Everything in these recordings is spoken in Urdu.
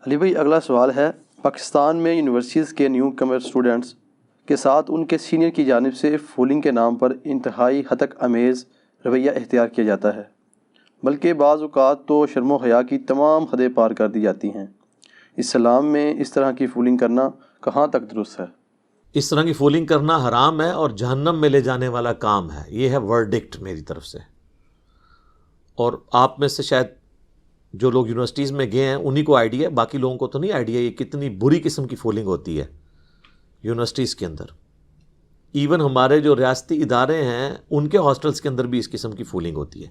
علی بھائی اگلا سوال ہے، پاکستان میں یونیورسٹیز کے نیو کمر اسٹوڈنٹس کے ساتھ ان کے سینئر کی جانب سے فولنگ کے نام پر انتہائی ہتک امیز رویہ اختیار کیا جاتا ہے، بلکہ بعض اوقات تو شرم و حیا کی تمام حدیں پار کر دی جاتی ہیں۔ اسلام میں اس طرح کی فولنگ کرنا کہاں تک درست ہے؟ اس طرح کی فولنگ کرنا حرام ہے اور جہنم میں لے جانے والا کام ہے، یہ ہے ورڈکٹ میری طرف سے۔ اور آپ میں سے شاید جو لوگ یونیورسٹیز میں گئے ہیں انہی کو آئیڈیا ہے، باقی لوگوں کو تو نہیں آئیڈیا یہ کتنی بری قسم کی فولنگ ہوتی ہے یونیورسٹیز کے اندر۔ ایون ہمارے جو ریاستی ادارے ہیں ان کے ہاسٹلس کے اندر بھی اس قسم کی فولنگ ہوتی ہے،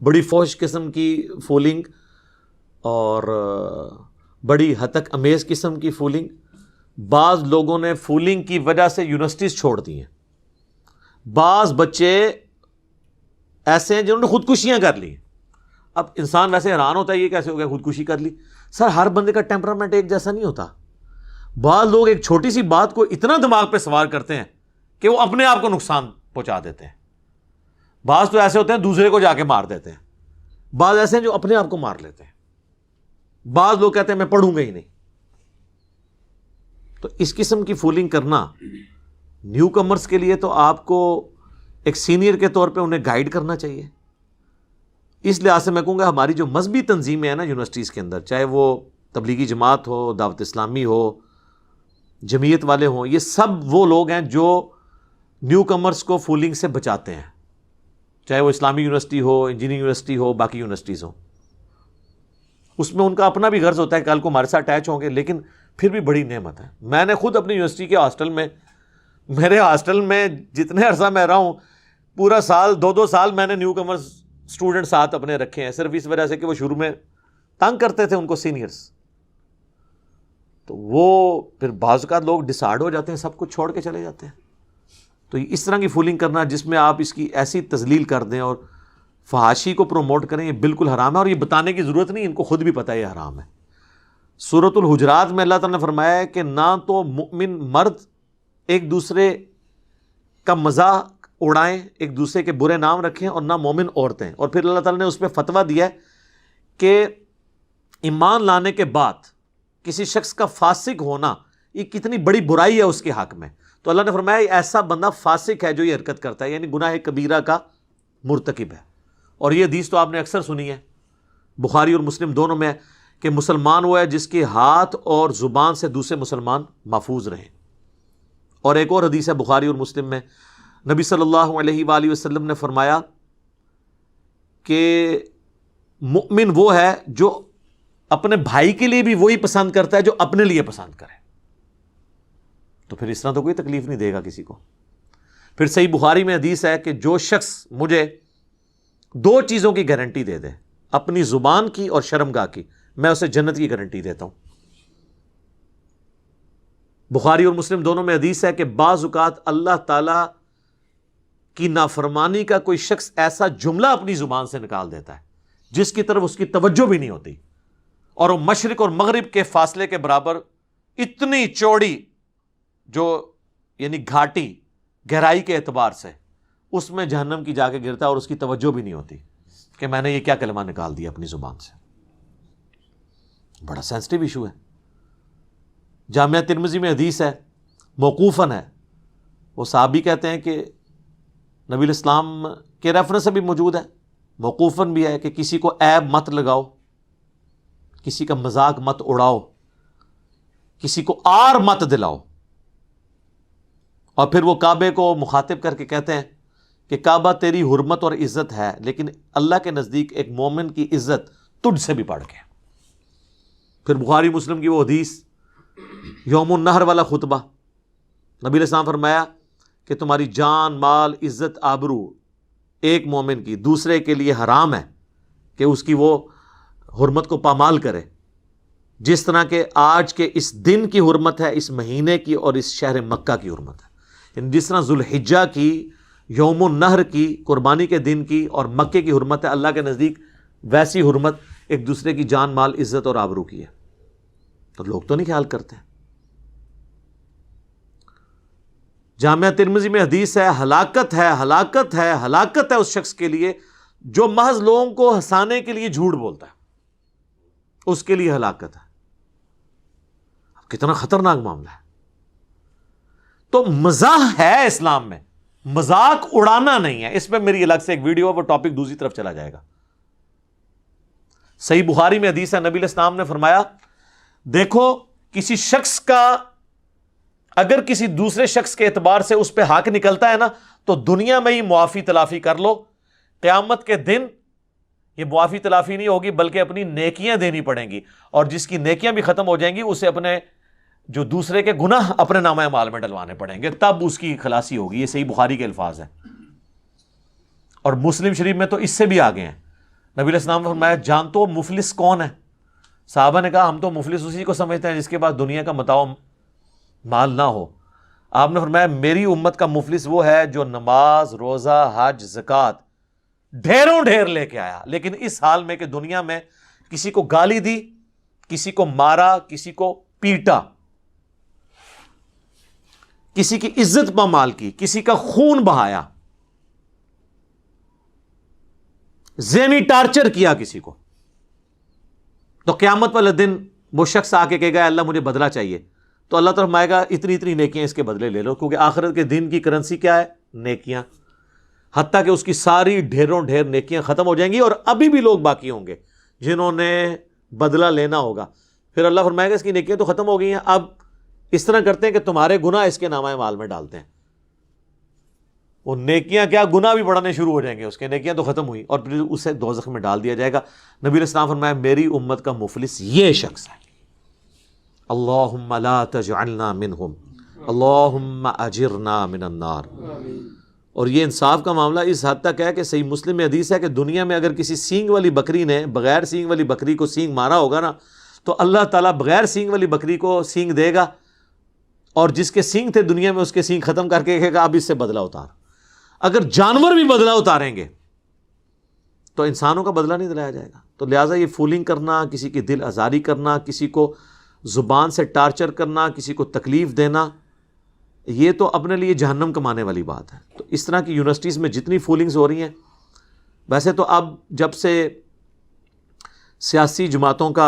بڑی فوش قسم کی فولنگ اور بڑی ہتک امیز قسم کی فولنگ۔ بعض لوگوں نے فولنگ کی وجہ سے یونیورسٹیز چھوڑ دی ہیں، بعض بچے ایسے ہیں جنہوں نے خودکشیاں کر لی۔ اب انسان ویسے حیران ہوتا ہے یہ کیسے ہو گیا خودکشی کر لی؟ سر ہر بندے کا ٹیمپرامنٹ ایک جیسا نہیں ہوتا۔ بعض لوگ ایک چھوٹی سی بات کو اتنا دماغ پہ سوار کرتے ہیں کہ وہ اپنے آپ کو نقصان پہنچا دیتے ہیں۔ بعض تو ایسے ہوتے ہیں دوسرے کو جا کے مار دیتے ہیں، بعض ایسے ہیں جو اپنے آپ کو مار لیتے ہیں، بعض لوگ کہتے ہیں میں پڑھوں گا ہی نہیں۔ تو اس قسم کی فولنگ کرنا نیو کمرز کے لیے تو آپ کو ایک سینئر کے طور پہ انہیں گائیڈ کرنا چاہیے۔ اس لحاظ سے میں کہوں گا ہماری جو مذہبی تنظیمیں ہیں نا یونیورسٹیز کے اندر، چاہے وہ تبلیغی جماعت ہو، دعوت اسلامی ہو، جمعیت والے ہوں، یہ سب وہ لوگ ہیں جو نیو کمرز کو فولنگ سے بچاتے ہیں، چاہے وہ اسلامی یونیورسٹی ہو، انجینئرنگ یونیورسٹی ہو، باقی یونیورسٹیز ہوں۔ اس میں ان کا اپنا بھی غرض ہوتا ہے کل کو ہمارے ساتھ اٹیچ ہوں گے، لیکن پھر بھی بڑی نعمت ہے۔ میں نے خود اپنی یونیورسٹی کے ہاسٹل میں، میرے ہاسٹل میں جتنے عرصہ میں رہا ہوں پورا سال 2 سال میں نے نیو کمرز اسٹوڈنٹ ساتھ اپنے رکھے ہیں، صرف اس وجہ سے کہ وہ شروع میں تنگ کرتے تھے ان کو سینئرز، تو وہ پھر بعض اوقات لوگ ڈسارڈ ہو جاتے ہیں، سب کچھ چھوڑ کے چلے جاتے ہیں۔ تو اس طرح کی فولنگ کرنا جس میں آپ اس کی ایسی تذلیل کر دیں اور فحاشی کو پروموٹ کریں، یہ بالکل حرام ہے، اور یہ بتانے کی ضرورت نہیں، ان کو خود بھی پتہ ہے یہ حرام ہے۔ سورۃ الحجرات میں اللہ تعالیٰ نے فرمایا ہے کہ نہ تو مؤمن مرد ایک دوسرے کا مذاق اڑائیں، ایک دوسرے کے برے نام رکھیں، اور نہ مومن عورتیں۔ اور پھر اللہ تعالیٰ نے اس پہ فتویٰ دیا ہے کہ ایمان لانے کے بعد کسی شخص کا فاسق ہونا یہ کتنی بڑی برائی ہے اس کے حق میں۔ تو اللہ نے فرمایا ایسا بندہ فاسق ہے جو یہ حرکت کرتا ہے، یعنی گناہ کبیرہ کا مرتکب ہے۔ اور یہ حدیث تو آپ نے اکثر سنی ہے، بخاری اور مسلم دونوں میں ہے کہ مسلمان وہ ہے جس کے ہاتھ اور زبان سے دوسرے مسلمان محفوظ رہیں۔ اور ایک اور حدیث ہے بخاری اور مسلم میں، نبی صلی اللہ علیہ وآلہ وسلم نے فرمایا کہ مؤمن وہ ہے جو اپنے بھائی کے لیے بھی وہی پسند کرتا ہے جو اپنے لیے پسند کرے۔ تو پھر اس طرح تو کوئی تکلیف نہیں دے گا کسی کو۔ پھر صحیح بخاری میں حدیث ہے کہ جو شخص مجھے 2 چیزوں کی گارنٹی دے دے، اپنی زبان کی اور شرمگاہ کی، میں اسے جنت کی گارنٹی دیتا ہوں۔ بخاری اور مسلم دونوں میں حدیث ہے کہ بعض اوقات اللہ تعالی کی نافرمانی کا کوئی شخص ایسا جملہ اپنی زبان سے نکال دیتا ہے جس کی طرف اس کی توجہ بھی نہیں ہوتی، اور وہ مشرق اور مغرب کے فاصلے کے برابر اتنی چوڑی جو یعنی گھاٹی گہرائی کے اعتبار سے اس میں جہنم کی جا کے گرتا ہے، اور اس کی توجہ بھی نہیں ہوتی کہ میں نے یہ کیا کلمہ نکال دیا اپنی زبان سے۔ بڑا سینسٹیو ایشو ہے۔ جامعہ ترمذی میں حدیث ہے، موقوفاً ہے، وہ صحابی کہتے ہیں کہ نبی الاسلام کے ریفرنس سے بھی موجود ہے، موقوفاً بھی ہے کہ کسی کو عیب مت لگاؤ، کسی کا مذاق مت اڑاؤ، کسی کو آر مت دلاؤ۔ اور پھر وہ کعبے کو مخاطب کر کے کہتے ہیں کہ کعبہ تیری حرمت اور عزت ہے، لیکن اللہ کے نزدیک ایک مومن کی عزت تجھ سے بھی بڑھ کے۔ پھر بخاری مسلم کی وہ حدیث، یوم النحر والا خطبہ، نبی علیہ السلام فرمایا کہ تمہاری جان، مال، عزت، آبرو ایک مومن کی دوسرے کے لیے حرام ہے کہ اس کی وہ حرمت کو پامال کرے، جس طرح کہ آج کے اس دن کی حرمت ہے، اس مہینے کی اور اس شہر مکہ کی حرمت ہے۔ یعنی جس طرح ذوالحجہ کی، یوم النحر کی، قربانی کے دن کی اور مکے کی حرمت ہے، اللہ کے نزدیک ویسی حرمت ایک دوسرے کی جان، مال، عزت اور آبرو کی ہے۔ تو لوگ تو نہیں خیال کرتے۔ جامعہ ترمذی میں حدیث ہے، ہلاکت ہے، ہلاکت ہے، ہلاکت ہے اس شخص کے لیے جو محض لوگوں کو ہنسانے کے لیے جھوٹ بولتا ہے، اس کے لیے ہلاکت ہے۔ کتنا خطرناک معاملہ ہے. تو مزاح ہے اسلام میں, مذاق اڑانا نہیں ہے. اس پہ میری الگ سے ایک ویڈیو ہے, وہ ٹاپک دوسری طرف چلا جائے گا. صحیح بخاری میں حدیث ہے, نبی علیہ السلام نے فرمایا دیکھو کسی شخص کا اگر کسی دوسرے شخص کے اعتبار سے اس پہ حق نکلتا ہے نا, تو دنیا میں ہی معافی تلافی کر لو, قیامت کے دن یہ معافی تلافی نہیں ہوگی بلکہ اپنی نیکیاں دینی پڑیں گی, اور جس کی نیکیاں بھی ختم ہو جائیں گی اسے اپنے جو دوسرے کے گناہ اپنے نامہ اعمال میں ڈلوانے پڑیں گے, تب اس کی خلاصی ہوگی. یہ صحیح بخاری کے الفاظ ہیں, اور مسلم شریف میں تو اس سے بھی آگے ہیں. نبی علیہ السلام نے فرمایا جانتے ہو مفلس کون ہے؟ صحابہ نے کہا ہم تو مفلس اسی کو سمجھتے ہیں جس کے پاس دنیا کا متاع مال نہ ہو. آپ نے فرمایا میری امت کا مفلس وہ ہے جو نماز, روزہ, حج, زکوٰۃ ڈھیروں ڈھیر لے کے آیا, لیکن اس حال میں کہ دنیا میں کسی کو گالی دی, کسی کو مارا, کسی کو پیٹا, کسی کی عزت پامال کی, کسی کا خون بہایا, ذہنی ٹارچر کیا کسی کو, تو قیامت والے دن وہ شخص آ کے کہے گا اللہ مجھے بدلہ چاہیے, تو اللہ تعالیٰ فرمائے گا اتنی اتنی نیکیاں اس کے بدلے لے لو, کیونکہ آخرت کے دن کی کرنسی کیا ہے؟ نیکیاں. حتیٰ کہ اس کی ساری ڈھیروں ڈھیر نیکیاں ختم ہو جائیں گی, اور ابھی بھی لوگ باقی ہوں گے جنہوں نے بدلہ لینا ہوگا. پھر اللہ فرمائے گا اس کی نیکیاں تو ختم ہو گئی ہیں, اب اس طرح کرتے ہیں کہ تمہارے گناہ اس کے نامہ اعمال میں ڈالتے ہیں. وہ نیکیاں کیا گناہ بھی بڑھانے شروع ہو جائیں گے, اس کے نیکیاں تو ختم ہوئی, اور پھر اسے دوزخ میں ڈال دیا جائے گا. نبی علیہ السلام فرمایا میری امت کا مفلس یہ شخص ہے. اللہم لا تجعلنا منہم, اللہم اجرنا من النار. اور یہ انصاف کا معاملہ اس حد تک ہے کہ صحیح مسلم میں حدیث ہے کہ دنیا میں اگر کسی سینگ والی بکری نے بغیر سینگ والی بکری کو سینگ مارا ہوگا نا, تو اللہ تعالیٰ بغیر سینگ والی بکری کو سینگ دے گا, اور جس کے سینگ تھے دنیا میں اس کے سینگ ختم کر کے کہے گا اب اس سے بدلہ اتار. اگر جانور بھی بدلہ اتاریں گے تو انسانوں کا بدلہ نہیں دلایا جائے گا. تو لہٰذا یہ فولنگ کرنا, کسی کی دل آزاری کرنا, کسی کو زبان سے ٹارچر کرنا, کسی کو تکلیف دینا, یہ تو اپنے لیے جہنم کمانے والی بات ہے. تو اس طرح کی یونیورسٹیز میں جتنی فولنگز ہو رہی ہیں, ویسے تو اب جب سے سیاسی جماعتوں کا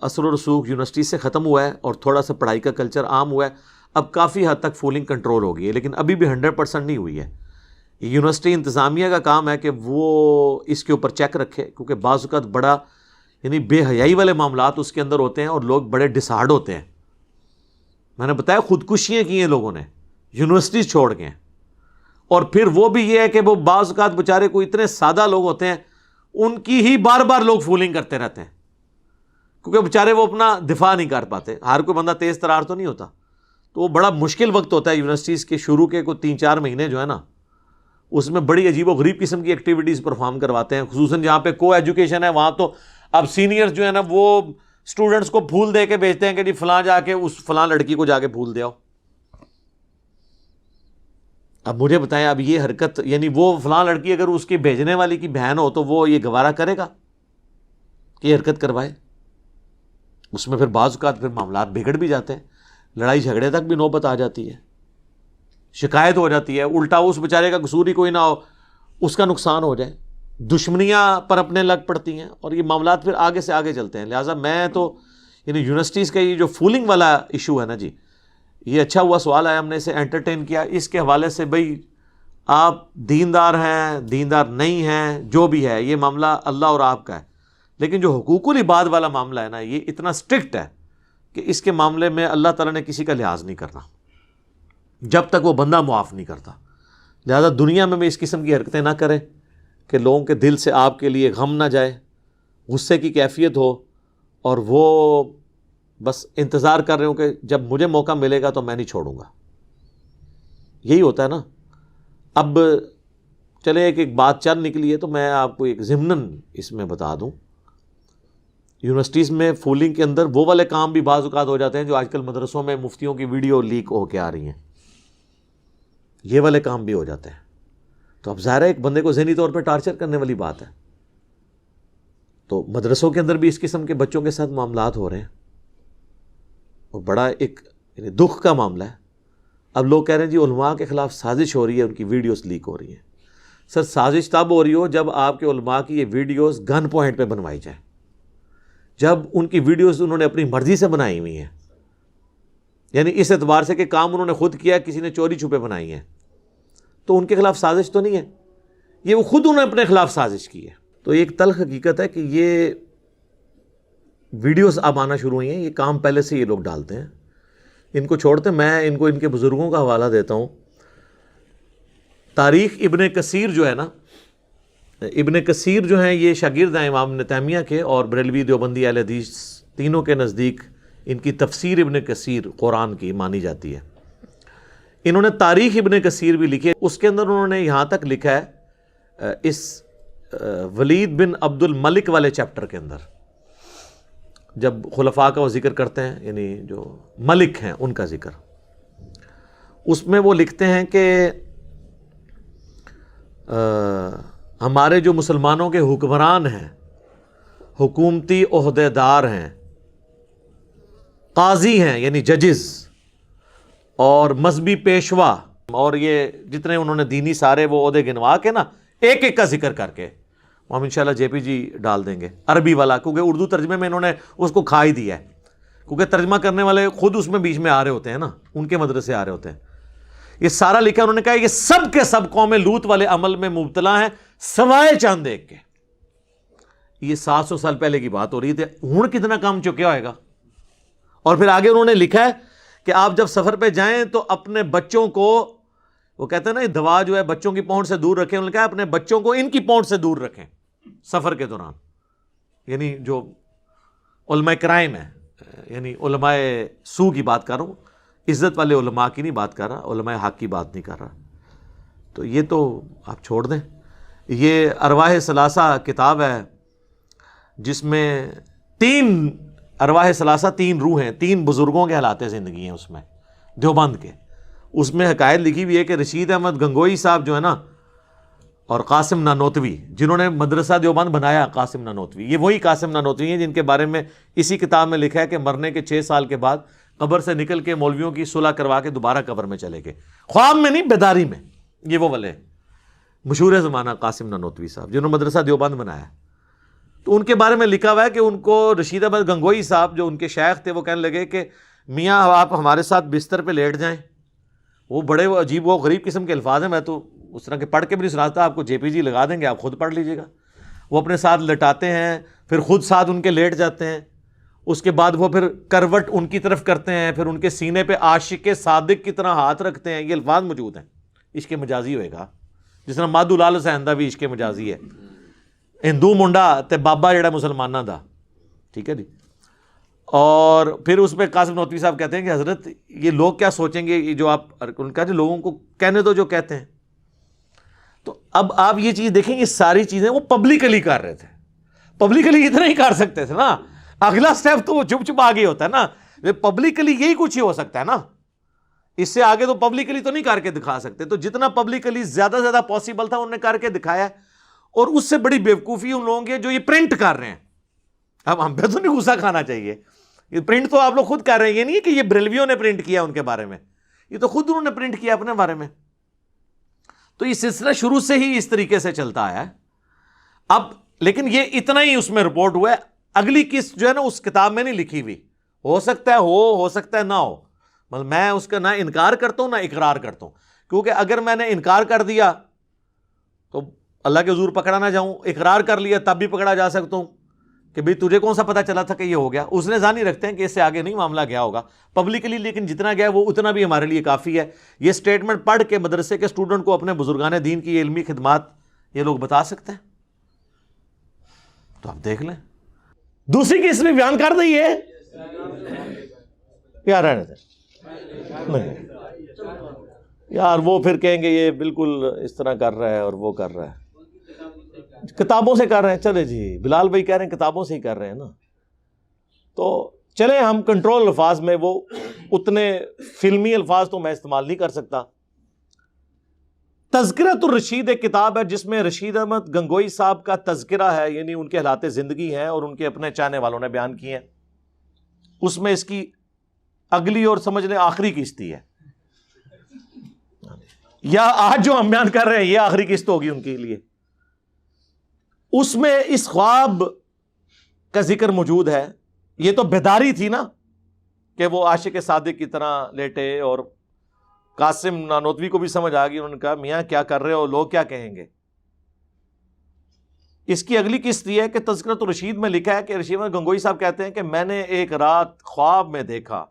اثر و رسوخ یونیورسٹی سے ختم ہوا ہے اور تھوڑا سا پڑھائی کا کلچر عام ہوا ہے, اب کافی حد تک فولنگ کنٹرول ہو گئی ہے, لیکن ابھی بھی 100% نہیں ہوئی ہے. یونیورسٹی انتظامیہ کا کام ہے کہ وہ اس کے اوپر چیک رکھے, کیونکہ بعض اوقات بڑا یعنی بے حیائی والے معاملات اس کے اندر ہوتے ہیں اور لوگ بڑے ڈسہارڈ ہوتے ہیں. میں نے بتایا خودکشیاں کی ہیں لوگوں نے یونیورسٹیز چھوڑ کے, اور پھر وہ بھی یہ ہے کہ وہ بعض اوقات بیچارے کوئی اتنے سادہ لوگ ہوتے ہیں ان کی ہی بار بار لوگ فولنگ کرتے رہتے ہیں, کیونکہ بیچارے وہ اپنا دفاع نہیں کر پاتے. ہر کوئی بندہ تیز ترار تو نہیں ہوتا, تو وہ بڑا مشکل وقت ہوتا ہے یونیورسٹیز کے شروع کے کوئی 3-4 مہینے جو ہے نا, اس میں بڑی عجیب و غریب قسم کی ایکٹیویٹیز پرفارم کرواتے ہیں, خصوصاً جہاں پہ کو ایجوکیشن ہے وہاں تو اب سینئرز جو ہے نا وہ اسٹوڈنٹس کو پھول دے کے بھیجتے ہیں کہ جی فلاں جا کے اس فلاں لڑکی کو جا کے پھول دے آؤ. اب مجھے بتائیں اب یہ حرکت یعنی وہ فلاں لڑکی اگر اس کی بھیجنے والی کی بہن ہو تو وہ یہ گوارا کرے گا کہ یہ حرکت کروائے؟ اس میں پھر بعض اوقات پھر معاملات بگڑ بھی جاتے ہیں, لڑائی جھگڑے تک بھی نوبت آ جاتی ہے, شکایت ہو جاتی ہے, الٹا اس بیچارے کا قصور ہی کوئی نہ ہو اس کا نقصان ہو جائے, دشمنیاں پر اپنے لگ پڑتی ہیں, اور یہ معاملات پھر آگے سے آگے چلتے ہیں. لہٰذا میں تو یعنی یونیورسٹیز کا یہ جو فولنگ والا ایشو ہے نا جی, یہ اچھا ہوا سوال آیا, ہم نے اسے انٹرٹین کیا. اس کے حوالے سے بھئی آپ دیندار ہیں, دیندار نہیں ہیں, جو بھی ہے یہ معاملہ اللہ اور آپ کا ہے, لیکن جو حقوق العباد والا معاملہ ہے نا یہ اتنا اسٹرکٹ ہے کہ اس کے معاملے میں اللہ تعالیٰ نے کسی کا لحاظ نہیں کرنا جب تک وہ بندہ معاف نہیں کرتا. لہذا دنیا میں اس قسم کی حرکتیں نہ کریں کہ لوگوں کے دل سے آپ کے لیے غم نہ جائے, غصے کی کیفیت ہو, اور وہ بس انتظار کر رہے ہوں کہ جب مجھے موقع ملے گا تو میں نہیں چھوڑوں گا. یہی ہوتا ہے نا. اب چلے ایک بات چل نکلی ہے تو میں آپ کو ایک ضمناً اس میں بتا دوں, یونیورسٹیز میں فولنگ کے اندر وہ والے کام بھی بعض اوقات ہو جاتے ہیں جو آج کل مدرسوں میں مفتیوں کی ویڈیو لیک ہو کے آ رہی ہیں, یہ والے کام بھی ہو جاتے ہیں. تو اب ظاہر ہے ایک بندے کو ذہنی طور پہ ٹارچر کرنے والی بات ہے. تو مدرسوں کے اندر بھی اس قسم کے بچوں کے ساتھ معاملات ہو رہے ہیں, اور بڑا ایک یعنی دکھ کا معاملہ ہے. اب لوگ کہہ رہے ہیں جی علماء کے خلاف سازش ہو رہی ہے, ان کی ویڈیوز لیک ہو رہی ہیں. سر سازش تب ہو رہی ہو جب آپ کے علماء کی یہ ویڈیوز گن پوائنٹ پہ بنوائی جائیں, جب ان کی ویڈیوز انہوں نے اپنی مرضی سے بنائی ہوئی ہیں, یعنی اس اعتبار سے کہ کام انہوں نے خود کیا، کسی نے چوری چھپے بنائی ہیں، تو ان کے خلاف سازش تو نہیں ہے، یہ وہ خود انہوں نے اپنے خلاف سازش کی ہے۔ تو ایک تلخ حقیقت ہے کہ یہ ویڈیوز اب آنا شروع ہوئی ہیں، یہ کام پہلے سے یہ لوگ ڈالتے ہیں، ان کو چھوڑتے ہیں۔ میں ان کو ان کے بزرگوں کا حوالہ دیتا ہوں۔ تاریخ ابن کثیر جو ہے نا، ابن کثیر جو ہیں یہ شاگرد ہیں امام ابن تیمیہ کے، اور بریلوی دیوبندی اہل حدیث تینوں کے نزدیک ان کی تفسیر ابن کثیر قرآن کی مانی جاتی ہے۔ انہوں نے تاریخ ابن کثیر بھی لکھی ہے، اس کے اندر انہوں نے یہاں تک لکھا ہے اس ولید بن عبد الملک والے چیپٹر کے اندر، جب خلفاء کا وہ ذکر کرتے ہیں، یعنی جو ملک ہیں ان کا ذکر، اس میں وہ لکھتے ہیں کہ ہمارے جو مسلمانوں کے حکمران ہیں، حکومتی عہدے دار ہیں، قاضی ہیں یعنی ججز، اور مذہبی پیشوا، اور یہ جتنے انہوں نے دینی سارے وہ عہدے گنوا کے نا ایک ایک کا ذکر کر کے، ہم انشاءاللہ جے پی جی ڈال دیں گے عربی والا، کیونکہ اردو ترجمے میں انہوں نے اس کو کھا ہی دیا ہے، کیونکہ ترجمہ کرنے والے خود اس میں بیچ میں آ رہے ہوتے ہیں نا، ان کے مدرسے آ رے ہوتے ہیں۔ یہ سارا لکھا انہوں نے کہا یہ سب کے سب قوم لوط والے عمل میں مبتلا ہیں سوائے چاند ایک کے۔ یہ 700 سال پہلے کی بات ہو رہی تھی، ہن کتنا کام چکیا ہوئے گا۔ اور پھر آگے انہوں نے لکھا ہے کہ آپ جب سفر پہ جائیں تو اپنے بچوں کو، وہ کہتے ہیں نا دوا جو ہے بچوں کی پہنچ سے دور رکھیں، انہوں نے کہا اپنے بچوں کو ان کی پہنچ سے دور رکھیں سفر کے دوران، یعنی جو علماء کرائم ہے، یعنی علماء سو کی بات کر رہا ہوں، عزت والے علماء کی نہیں بات کر رہا، علماء حق کی بات نہیں کر رہا۔ تو یہ تو آپ چھوڑ دیں۔ یہ ارواح ثلاثہ کتاب ہے جس میں 3 ارواح ثلاثہ 3 روح ہیں، 3 بزرگوں کے حالات زندگی ہیں اس میں، دیوبند کے۔ اس میں حکایت لکھی ہوئی ہے کہ رشید احمد گنگوئی صاحب جو ہے نا، اور قاسم نانوتوی جنہوں نے مدرسہ دیوبند بنایا، قاسم نانوتوی، یہ وہی قاسم نانوتوی ہیں جن کے بارے میں اسی کتاب میں لکھا ہے کہ مرنے کے 6 سال کے بعد قبر سے نکل کے مولویوں کی صلح کروا کے دوبارہ قبر میں چلے گئے، خواب میں نہیں بیداری میں۔ یہ وہ والے مشہور زمانہ قاسم نانوتوی صاحب جنہوں نے مدرسہ دیوبند بنایا۔ تو ان کے بارے میں لکھا ہوا ہے کہ ان کو رشید احمد گنگوئی صاحب جو ان کے شیخ تھے، وہ کہنے لگے کہ میاں آپ ہمارے ساتھ بستر پہ لیٹ جائیں۔ وہ بڑے عجیب و غریب قسم کے الفاظ ہیں، میں تو اس طرح کے پڑھ کے بھی نہیں سناتا، آپ کو جے پی جی لگا دیں گے، آپ خود پڑھ لیجیے گا۔ وہ اپنے ساتھ لٹاتے ہیں، پھر خود ساتھ ان کے لیٹ جاتے ہیں، اس کے بعد وہ پھر کروٹ ان کی طرف کرتے ہیں، پھر ان کے سینے پہ عاشق صادق کی طرح ہاتھ رکھتے ہیں۔ یہ الفاظ موجود ہیں، عشق مجازی ہوئے گا، جس طرح مادھو لال سہندہ بھی عشق مجازی ہے، ہندو منڈا تے بابا جڑا مسلمانہ دا، ٹھیک ہے جی۔ اور پھر اس پہ قاسم نانوتوی صاحب کہتے ہیں کہ حضرت یہ لوگ کیا سوچیں گے، یہ جو آپ ان کا جو لوگوں کو کہنے دو جو کہتے ہیں۔ تو اب آپ یہ چیز دیکھیں، یہ ساری چیزیں وہ پبلکلی کر رہے تھے، پبلکلی اتنا ہی کر سکتے تھے نا، اگلا سٹیپ تو وہ چپ چپ آگے ہوتا ہے نا، پبلکلی یہی کچھ ہی ہو سکتا ہے نا، اس سے آگے تو پبلکلی تو نہیں کر کے دکھا سکتے۔ تو جتنا پبلکلی زیادہ سے زیادہ پاسبل تھا انہوں نے کر کے دکھایا ہے، اور اس سے بڑی بیوقوفی ان لوگوں کی جو یہ پرنٹ کر رہے ہیں۔ اب ہم پہ تو نہیں غصہ کھانا چاہیے، یہ پرنٹ تو آپ لوگ خود کر رہے ہیں، یہ نہیں ہے کہ یہ بریلویوں نے پرنٹ کیا ان کے بارے میں، یہ تو خود انہوں نے پرنٹ کیا اپنے بارے میں۔ تو یہ سلسلہ شروع سے ہی اس طریقے سے چلتا آیا ہے۔ اب لیکن یہ اتنا ہی اس میں رپورٹ ہوا ہے، اگلی قسط جو ہے نا اس کتاب میں نہیں لکھی ہوئی، ہو سکتا ہے ہو سکتا ہے نہ ہو، مطلب میں اس کا نہ انکار کرتا ہوں نہ اقرار کرتا ہوں، کیونکہ اگر میں نے انکار کر دیا تو اللہ کے حضور پکڑا نہ جاؤں، اقرار کر لیا تب بھی پکڑا جا سکتا ہوں کہ بھئی تجھے کون سا پتا چلا تھا کہ یہ ہو گیا۔ اس نے ظاہر رکھتے ہیں کہ اس سے آگے نہیں معاملہ گیا ہوگا پبلکلی، لیکن جتنا گیا وہ اتنا بھی ہمارے لیے کافی ہے۔ یہ سٹیٹمنٹ پڑھ کے مدرسے کے اسٹوڈنٹ کو اپنے بزرگان دین کی یہ علمی خدمات یہ لوگ بتا سکتے ہیں، تو آپ دیکھ لیں۔ دوسری کی اس میں بیان کر دئیے یار، رہنے دیں نہیں یار، وہ پھر کہیں گے یہ بالکل اس طرح کر رہا ہے اور وہ کر رہا ہے، کتابوں سے کر رہے ہیں۔ چلے جی، بلال بھائی کہہ رہے ہیں کتابوں سے ہی کر رہے ہیں نا، تو چلیں ہم کنٹرول الفاظ میں، وہ اتنے فلمی الفاظ تو میں استعمال نہیں کر سکتا۔ تذکرۃ الرشید ایک کتاب ہے جس میں رشید احمد گنگوئی صاحب کا تذکرہ ہے، یعنی ان کے حالات زندگی ہیں اور ان کے اپنے چاہنے والوں نے بیان کیے ہیں۔ اس میں اس کی اگلی اور سمجھ لیں آخری قسط ہے، یا آج جو ہم بیان کر رہے ہیں یہ آخری قسط ہوگی ان کے لیے۔ اس میں اس خواب کا ذکر موجود ہے، یہ تو بیداری تھی نا، کہ وہ عاشق صادق کی طرح لیٹے، اور قاسم نانوتوی کو بھی سمجھ آ گئی، انہوں نے کہا میاں کیا کر رہے ہو، لوگ کیا کہیں گے۔ اس کی اگلی قسط یہ ہے کہ تذکرۃ الرشید میں لکھا ہے کہ رشید احمد گنگوئی صاحب کہتے ہیں کہ میں نے ایک رات خواب میں دیکھا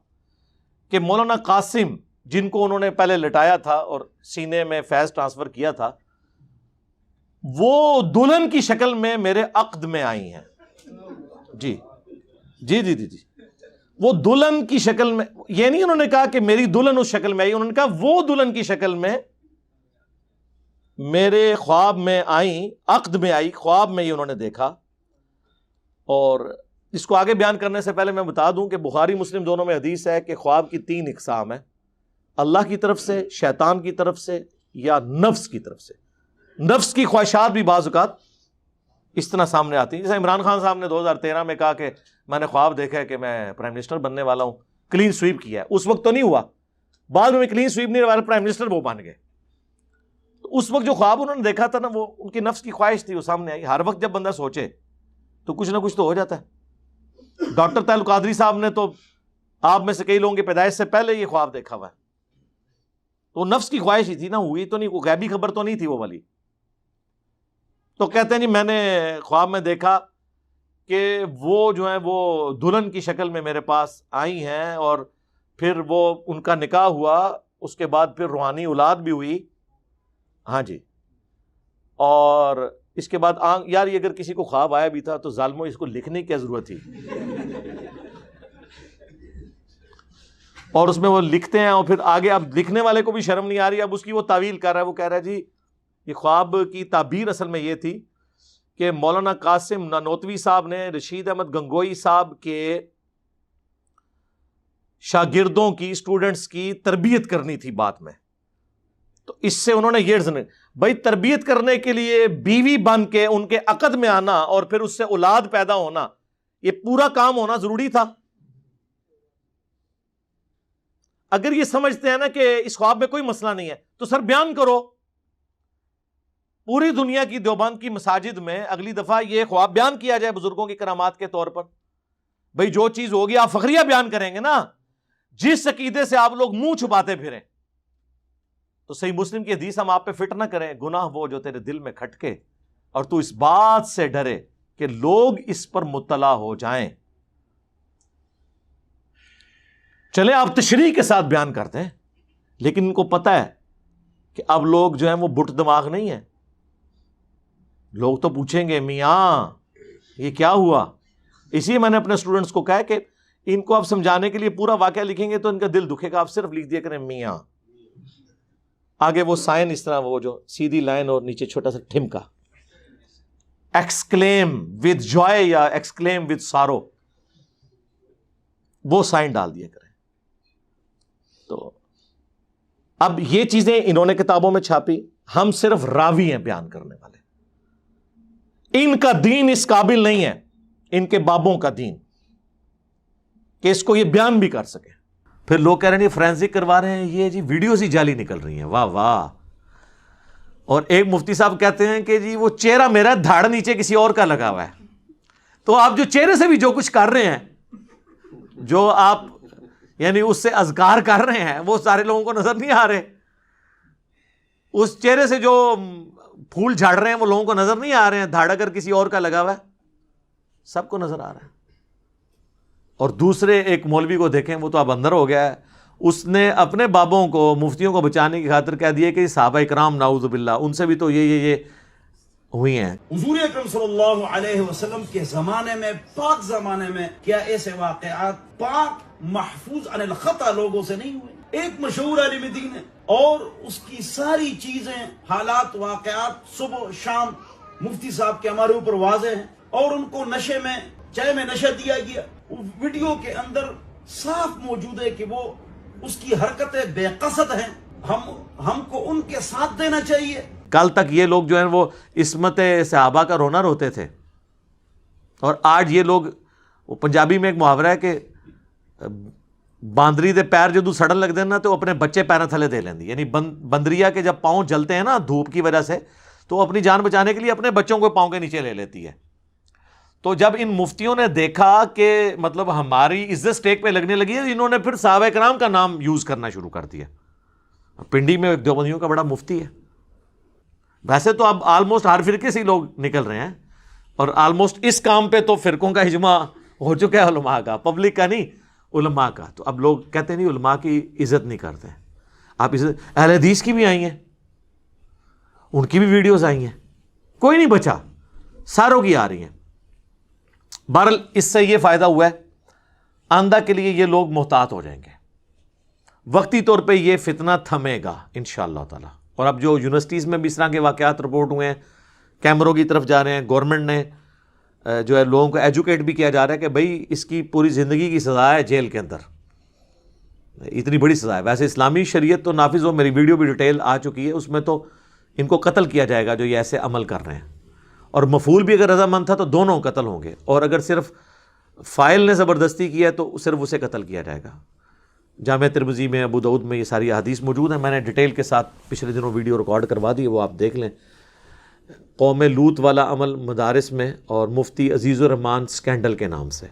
کہ مولانا قاسم، جن کو انہوں نے پہلے لٹایا تھا اور سینے میں فیض ٹرانسفر کیا تھا، وہ دلہن کی شکل میں میرے عقد میں آئی ہیں۔ جی جی جی جی جی، وہ دلہن کی شکل میں، یہ نہیں انہوں نے کہا کہ میری دلہن اس شکل میں آئی، انہوں نے کہا وہ دلہن کی شکل میں میرے خواب میں آئیں، عقد میں آئی، خواب میں ہی انہوں نے دیکھا۔ اور اس کو آگے بیان کرنے سے پہلے میں بتا دوں کہ بخاری مسلم دونوں میں حدیث ہے کہ خواب کی 3 اقسام ہیں، اللہ کی طرف سے، شیطان کی طرف سے، یا نفس کی طرف سے۔ نفس کی خواہشات بھی بعض اوقات اس طرح سامنے آتی ہیں، جیسے عمران خان صاحب نے 2013 میں کہا کہ میں نے خواب دیکھا ہے کہ میں پرائم منسٹر بننے والا ہوں، کلین سویپ کیا ہے۔ اس وقت تو نہیں ہوا، بعد میں کلین سویپ نہیں ہوا، پرائم منسٹر وہ بن گئے۔ تو اس وقت جو خواب انہوں نے دیکھا تھا نا، وہ ان کی نفس کی خواہش تھی، وہ سامنے آئی۔ ہر وقت جب بندہ سوچے تو کچھ نہ کچھ تو ہو جاتا ہے۔ ڈاکٹر طاہر القادری صاحب نے تو آپ میں سے کئی لوگوں کی پیدائش سے پہلے یہ خواب دیکھا ہوا ہے، تو نفس کی خواہش ہی تھی نا، ہوئی تو نہیں، کوئی غیبی خبر تو نہیں تھی وہ والی۔ تو کہتے ہیں نہیں، میں نے خواب میں دیکھا کہ وہ جو ہیں وہ دلہن کی شکل میں میرے پاس آئی ہیں، اور پھر وہ ان کا نکاح ہوا، اس کے بعد پھر روحانی اولاد بھی ہوئی۔ ہاں جی، اور اس کے بعد یار یہ اگر کسی کو خواب آیا بھی تھا تو ظالموں اس کو لکھنے کی کیا ضرورت تھی؟ اور اس میں وہ لکھتے ہیں، اور پھر آگے اب لکھنے والے کو بھی شرم نہیں آ رہی، اب اس کی وہ تعویل کر رہا ہے، وہ کہہ رہا ہے جی یہ خواب کی تعبیر اصل میں یہ تھی کہ مولانا قاسم نانوتوی صاحب نے رشید احمد گنگوئی صاحب کے شاگردوں کی، اسٹوڈنٹس کی تربیت کرنی تھی بات میں، تو اس سے انہوں نے یہ بھائی تربیت کرنے کے لیے بیوی بن کے ان کے عقد میں آنا اور پھر اس سے اولاد پیدا ہونا، یہ پورا کام ہونا ضروری تھا۔ اگر یہ سمجھتے ہیں نا کہ اس خواب میں کوئی مسئلہ نہیں ہے تو سر بیان کرو، پوری دنیا کی دیوبند کی مساجد میں اگلی دفعہ یہ خواب بیان کیا جائے بزرگوں کی کرامات کے طور پر۔ بھائی جو چیز ہوگی آپ فخریہ بیان کریں گے نا، جس عقیدے سے آپ لوگ منہ چھپاتے پھریں، تو صحیح مسلم کی حدیث ہم آپ پہ فٹ نہ کریں، گناہ وہ جو تیرے دل میں کھٹکے اور تو اس بات سے ڈرے کہ لوگ اس پر مطلع ہو جائیں۔ چلے آپ تشریح کے ساتھ بیان کرتے ہیں، لیکن ان کو پتہ ہے کہ اب لوگ جو ہیں وہ بٹ دماغ نہیں ہیں، لوگ تو پوچھیں گے میاں یہ کیا ہوا۔ اسی لیے میں نے اپنے اسٹوڈنٹس کو کہا کہ ان کو آپ سمجھانے کے لیے پورا واقعہ لکھیں گے تو ان کا دل دکھے گا، آپ صرف لکھ دیا کریں میاں، آگے وہ سائن اس طرح، وہ جو سیدھی لائن اور نیچے چھوٹا سا ٹھمکا، ایکسکلیم ود جوائے یا ایکسکلیم ود سارو، وہ سائن ڈال دیا کریں۔ تو اب یہ چیزیں انہوں نے کتابوں میں چھاپی، ہم صرف راوی ہیں بیان کرنے والے، ان کا دین اس قابل نہیں ہے، ان کے بابوں کا دین، کہ اس کو یہ بیان بھی کر سکے۔ پھر لوگ کہہ رہے ہیں فرینزک کروا رہے ہیں، یہ جی ویڈیوز ہی جعلی نکل رہی ہیں، واہ واہ۔ اور ایک مفتی صاحب کہتے ہیں کہ جی وہ چہرہ میرا دھاڑ نیچے کسی اور کا لگا ہوا ہے، تو آپ جو چہرے سے بھی جو کچھ کر رہے ہیں، جو آپ یعنی اس سے اذکار کر رہے ہیں، وہ سارے لوگوں کو نظر نہیں آ رہے، اس چہرے سے جو پھول جھاڑ رہے ہیں وہ لوگوں کو نظر نہیں آ رہے ہیں، دھاڑ اگر کسی اور کا لگا ہوا ہے سب کو نظر آ رہا ہے۔ اور دوسرے ایک مولوی کو دیکھیں، وہ تو اب اندر ہو گیا ہے، اس نے اپنے بابوں کو، مفتیوں کو بچانے کی خاطر کہہ دیا کہ صحابہ کرام نعوذ باللہ ان سے بھی تو یہ ہوئی ہیں۔ حضور اکرم صلی اللہ علیہ وسلم کے زمانے میں، پاک زمانے میں، کیا ایسے واقعات پاک محفوظ عن الخطا لوگوں سے نہیں ہوئے؟ ایک مشہور عالم دین ہے اور اس کی ساری چیزیں، حالات، واقعات صبح شام مفتی صاحب کے ہمارے اوپر واضح ہیں، اور ان کو نشے میں، چائے میں نشہ دیا گیا، ویڈیو کے اندر صاف موجود ہے کہ وہ اس کی حرکتیں بے قصد ہیں، ہم کو ان کے ساتھ دینا چاہیے۔ کل تک یہ لوگ جو ہیں وہ عصمت صحابہ کا رونا روتے تھے، اور آج یہ لوگ، وہ پنجابی میں ایک محاورہ ہے کہ باندری دے پیر جدو سڑن لگ دینا تو اپنے بچے پیروں تھلے دے لیندی، یعنی بندریا کے جب پاؤں جلتے ہیں نا دھوپ کی وجہ سے، تو اپنی جان بچانے کے لیے اپنے بچوں کو پاؤں کے نیچے لے لیتی ہے۔ تو جب ان مفتیوں نے دیکھا کہ مطلب ہماری عزت سٹیک پہ لگنے لگی ہے، انہوں نے پھر صحابہ کرام کا نام یوز کرنا شروع کر دیا. پنڈی میں ایک دیوبندیوں کا بڑا مفتی ہے. ویسے تو اب آلموسٹ ہر فرقے سے ہی لوگ نکل رہے ہیں، اور آلموسٹ اس کام پہ تو فرقوں کا اجماع ہو چکا ہے علماء کا، پبلک کا نہیں، علماء کا. تو اب لوگ کہتے ہیں نہیں علماء کی عزت نہیں کرتے. آپ عزت اہل حدیث کی بھی آئی ہیں، ان کی بھی ویڈیوز آئی ہیں، کوئی نہیں بچا، ساروں کی آ رہی ہیں. بہرحال اس سے یہ فائدہ ہوا ہے، آئندہ کے لیے یہ لوگ محتاط ہو جائیں گے. وقتی طور پہ یہ فتنہ تھمے گا انشاءاللہ تعالی. اور اب جو یونیورسٹیز میں بھی اس طرح کے واقعات رپورٹ ہوئے ہیں، کیمروں کی طرف جا رہے ہیں، گورنمنٹ نے جو ہے لوگوں کو ایجوکیٹ بھی کیا جا رہا ہے کہ بھئی اس کی پوری زندگی کی سزا ہے جیل کے اندر، اتنی بڑی سزا ہے. ویسے اسلامی شریعت تو نافذ ہو، میری ویڈیو بھی ڈیٹیل آ چکی ہے، اس میں تو ان کو قتل کیا جائے گا جو یہ ایسے عمل کر رہے ہیں. اور مفعول بھی اگر رضامند تھا تو دونوں قتل ہوں گے، اور اگر صرف فاعل نے زبردستی کیا ہے تو صرف اسے قتل کیا جائے گا. جامع ترمذی میں، ابو داؤد میں یہ ساری احادیث موجود ہیں. میں نے ڈیٹیل کے ساتھ پچھلے دنوں ویڈیو ریکارڈ کروا دی، وہ آپ دیکھ لیں. قوم لوط والا عمل مدارس میں، اور مفتی عزیز الرحمان سکینڈل کے نام سے،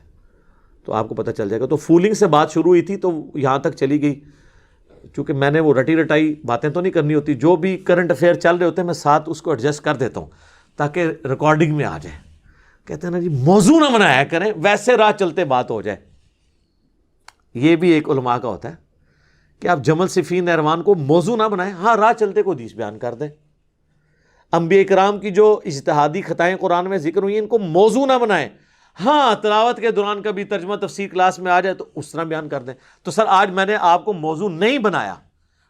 تو آپ کو پتہ چل جائے گا. تو فولنگ سے بات شروع ہوئی تھی تو یہاں تک چلی گئی. چونکہ میں نے وہ رٹی رٹائی باتیں تو نہیں کرنی ہوتی، جو بھی کرنٹ افیئر چل رہے ہوتے ہیں میں ساتھ اس کو ایڈجسٹ کر دیتا ہوں تاکہ ریکارڈنگ میں آ جائے. کہتے ہیں نا جی موضوع نہ بنایا کریں، ویسے راہ چلتے بات ہو جائے. یہ بھی ایک علماء کا ہوتا ہے کہ آپ جمل صفین نہروان کو موضوع نہ بنائیں، ہاں راہ چلتے کو حدیث بیان کر دیں. انبیاء کرام کی جو اجتہادی خطائیں قرآن میں ذکر ہوئی ہیں ان کو موضوع نہ بنائیں، ہاں تلاوت کے دوران کبھی ترجمہ تفسیر کلاس میں آ جائے تو اس طرح بیان کر دیں. تو سر آج میں نے آپ کو موضوع نہیں بنایا،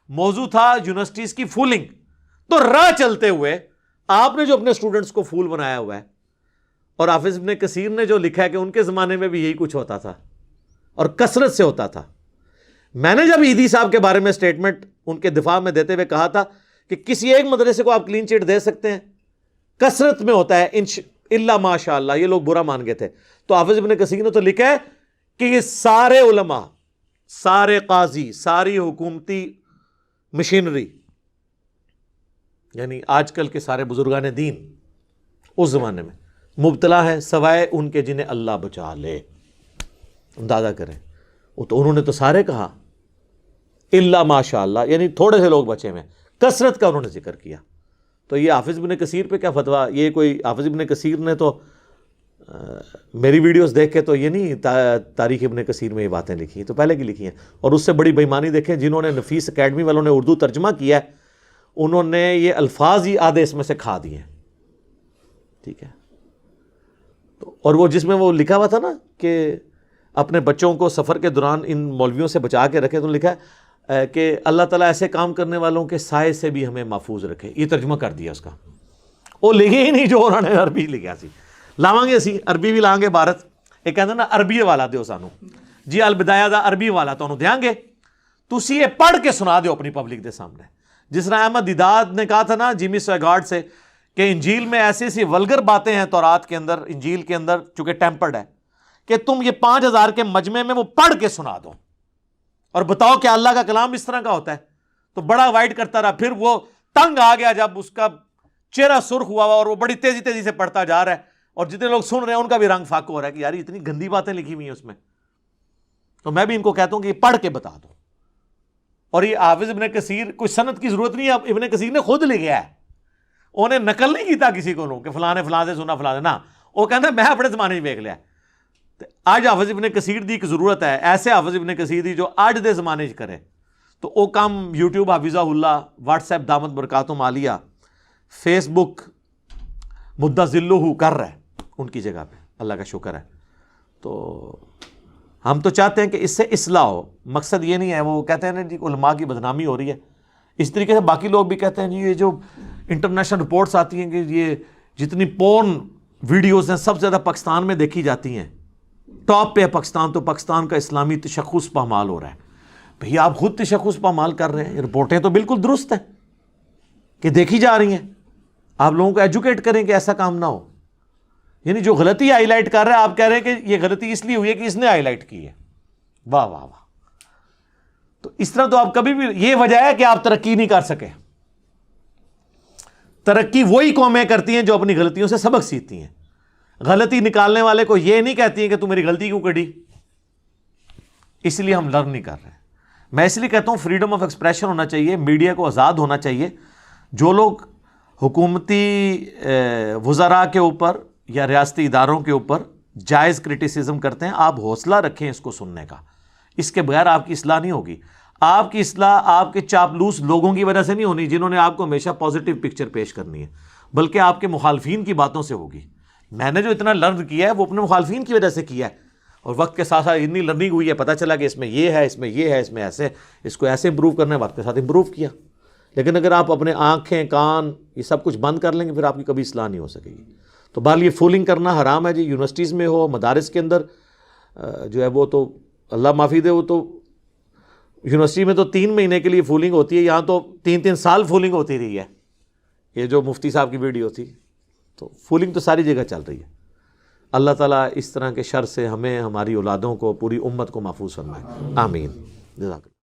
موضوع تھا یونیورسٹیز کی فولنگ. تو راہ چلتے ہوئے آپ نے جو اپنے اسٹوڈنٹس کو فول بنایا ہوا ہے، اور حافظ ابن کثیر نے جو لکھا ہے کہ ان کے زمانے میں بھی یہی کچھ ہوتا تھا اور کثرت سے ہوتا تھا. میں نے جب عیدی صاحب کے بارے میں سٹیٹمنٹ ان کے دفاع میں دیتے ہوئے کہا تھا کہ کسی ایک مدرسے کو آپ کلین چٹ دے سکتے ہیں، کثرت میں ہوتا ہے اللہ ماشاء اللہ، یہ لوگ برا مان گئے تھے. تو حافظ ابن کثیر نے تو لکھا ہے کہ یہ سارے علماء، سارے قاضی، ساری حکومتی مشینری، یعنی آج کل کے سارے بزرگان دین اس زمانے میں مبتلا ہے سوائے ان کے جنہیں اللہ بچا لے. اندازہ کریں، وہ تو انہوں نے تو سارے کہا اللہ ماشاء اللہ، یعنی تھوڑے سے لوگ بچے میں، کثرت کا انہوں نے ذکر کیا. تو یہ حافظ ابن کثیر پہ کیا فتویٰ؟ یہ کوئی حافظ ابن کثیر نے تو میری ویڈیوز دیکھ کے تو یہ نہیں تاریخ ابن کثیر میں یہ باتیں لکھی ہیں، تو پہلے کی لکھی ہیں. اور اس سے بڑی بےایمانی دیکھیں، جنہوں نے نفیس اکیڈمی والوں نے اردو ترجمہ کیا ہے، انہوں نے یہ الفاظ ہی آدھے اس میں سے کھا دیے ہیں. ٹھیک ہے، تو اور وہ جس میں وہ لکھا ہوا تھا نا کہ اپنے بچوں کو سفر کے دوران ان مولویوں سے بچا کے رکھے، تو لکھا ہے کہ اللہ تعالیٰ ایسے کام کرنے والوں کے سائے سے بھی ہمیں محفوظ رکھے. یہ ترجمہ کر دیا اس کا، وہ لکھے ہی نہیں جو انہوں نے عربی لکھا سی. لاواں گے اسی عربی بھی لائیں گے بھارت. ایک کہتے نا عربی والا دیو سانو جی، البدایہ دا عربی والا تو انہوں دیاں گے، تسی یہ پڑھ کے سنا دیو اپنی پبلک دے سامنے. جس طرح احمد دیداد نے کہا تھا نا جیمی سویگارڈ سے کہ انجیل میں ایسی ایسی ولگر باتیں ہیں تورات کے اندر، انجیل کے اندر چونکہ ٹیمپرڈ ہے، کہ تم یہ 5000 کے مجمع میں وہ پڑھ کے سنا دو اور بتاؤ کہ اللہ کا کلام اس طرح کا ہوتا ہے. تو بڑا وائٹ کرتا رہا، پھر وہ تنگ آ گیا جب اس کا چہرہ سرخ ہوا اور وہ بڑی تیزی تیزی سے پڑھتا جا رہا ہے، اور جتنے لوگ سن رہے ہیں ان کا بھی رنگ فاقو ہو رہا ہے کہ یار اتنی گندی باتیں لکھی ہوئی ہیں اس میں. تو میں بھی ان کو کہتا ہوں کہ یہ پڑھ کے بتا دو. اور یہ حافظ ابن کثیر کوئی سند کی ضرورت نہیں ہے، ابن کثیر نے خود لکھا ہے، انہیں نقل نہیں کیتا کسی کو لوگ کہ فلاں نے فلاں سے سنا، فلاں نے نہ، وہ کہتا ہے میں اپنے زمانے میں دیکھ لیا. آج حافظ ابن کثیر دی ایک ضرورت ہے، ایسے حافظ ابن کثیر دی جو آج دے زمانے کرے. تو وہ کام یوٹیوب حافظہ اللہ، واٹس ایپ دامت برکاتہم عالیہ، فیس بک مدہ ذلہ کر رہا ہے ان کی جگہ پہ، اللہ کا شکر ہے. تو ہم تو چاہتے ہیں کہ اس سے اصلاح ہو، مقصد یہ نہیں ہے. وہ کہتے ہیں نا جی علماء کی بدنامی ہو رہی ہے، اس طریقے سے باقی لوگ بھی کہتے ہیں جی یہ جو انٹرنیشنل رپورٹس آتی ہیں کہ یہ جتنی پورن ویڈیوز ہیں سب سے زیادہ پاکستان میں دیکھی جاتی ہیں، ٹاپ پہ ہے پاکستان، تو پاکستان کا اسلامی تشخص پامال ہو رہا ہے. بھئی آپ خود تشخص پامال کر رہے ہیں، رپورٹیں تو بالکل درست ہیں کہ دیکھی جا رہی ہیں. آپ لوگوں کو ایجوکیٹ کریں کہ ایسا کام نہ ہو. یعنی جو غلطی ہائی لائٹ کر رہا ہے آپ کہہ رہے ہیں کہ یہ غلطی اس لیے ہوئی ہے کہ اس نے ہائی لائٹ کی ہے. واہ واہ واہ. تو اس طرح تو آپ کبھی بھی، یہ وجہ ہے کہ آپ ترقی نہیں کر سکے. ترقی وہی قومیں کرتی ہیں جو اپنی غلطیوں سے سبق سیکھتی ہیں. غلطی نکالنے والے کو یہ نہیں کہتی ہیں کہ تو میری غلطی کیوں کڑی، اس لیے ہم لرن نہیں کر رہے ہیں۔ میں اس لیے کہتا ہوں فریڈم آف ایکسپریشن ہونا چاہیے، میڈیا کو آزاد ہونا چاہیے۔ جو لوگ حکومتی وزراء کے اوپر یا ریاستی اداروں کے اوپر جائز کرٹیسزم کرتے ہیں، آپ حوصلہ رکھیں اس کو سننے کا، اس کے بغیر آپ کی اصلاح نہیں ہوگی۔ آپ کی اصلاح آپ کے چاپلوس لوگوں کی وجہ سے نہیں ہونی جنہوں نے آپ کو ہمیشہ پازیٹیو پکچر پیش کرنی ہے، بلکہ آپ کے مخالفین کی باتوں سے ہوگی۔ میں نے جو اتنا لرن کیا ہے وہ اپنے مخالفین کی وجہ سے کیا ہے، اور وقت کے ساتھ ساتھ اتنی لرننگ ہوئی ہے، پتہ چلا کہ اس میں یہ ہے، اس میں یہ ہے، اس میں ایسے، اس کو ایسے امپروو کرنا ہے، وقت کے ساتھ امپروو کیا۔ لیکن اگر آپ اپنے آنکھیں کان یہ سب کچھ بند کر لیں گے، پھر آپ کی کبھی اصلاح نہیں ہو سکے گی۔ تو بہرحال یہ فولنگ کرنا حرام ہے جی، یونیورسٹیز میں ہو، مدارس کے اندر جو ہے وہ تو اللہ معافی دے، وہ تو یونیورسٹی میں تو 3 مہینے کے لیے فولنگ ہوتی ہے، یہاں تو 3 سال فولنگ ہوتی رہی ہے۔ یہ جو مفتی صاحب کی ویڈیو تھی، تو فولنگ تو ساری جگہ چل رہی ہے۔ اللہ تعالیٰ اس طرح کے شر سے ہمیں، ہماری اولادوں کو، پوری امت کو محفوظ فرمائے، آمین۔ جزاک اللہ۔